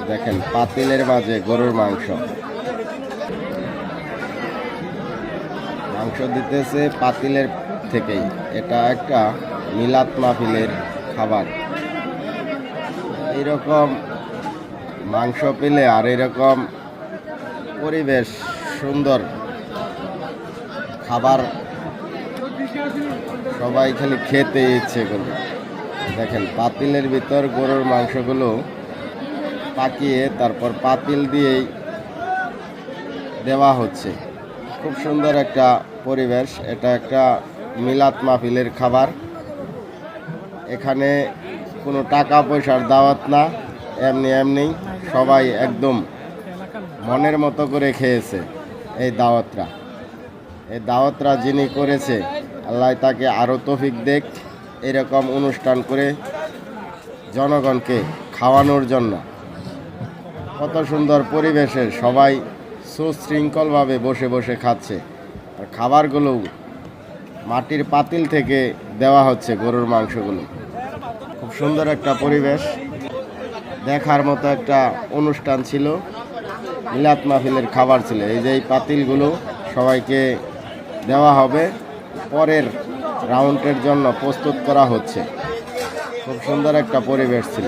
দেখেন পাতিলের মাঝে গরুর মাংস দিতেছে পাতিলের থেকেই। এটা একটা মিলাদ মাহফিলের খাবার। এইরকম মাংস পেলে আর এরকম পরিবেশ সুন্দর খাবার সবাই খালি খেতে ইচ্ছে করবে। দেখেন পাতিলের ভিতর গরুর মাংসগুলো পাকিয়ে তারপর পাতিল দিয়েই দেওয়া হচ্ছে। খুব সুন্দর একটা পরিবেশ। এটা একটা মিলাদ মাহফিলের খাবার। এখানে কোনো টাকা পয়সার দাওয়াত না, এমনি সবাই একদম মনের মতো করে খেয়েছে। এই দাওয়াতরা যিনি করেছে আল্লাহ তাকে আরও তৌফিক দেখ এরকম অনুষ্ঠান করে জনগণকে খাওয়ানোর জন্য। কত সুন্দর পরিবেশে সবাই সুশৃঙ্খলভাবে বসে বসে খাচ্ছে। আর খাবারগুলো মাটির পাতিল থেকে দেওয়া হচ্ছে গরুর মাংসগুলো। খুব সুন্দর একটা পরিবেশ, দেখার মতো একটা অনুষ্ঠান ছিল। মিলাদ মাহফিলের খাবার ছিল। এই যে এই পাতিলগুলো সবাইকে দেওয়া হবে, পরের রাউন্ডের জন্য প্রস্তুত করা হচ্ছে। খুব সুন্দর একটা পরিবেশ ছিল।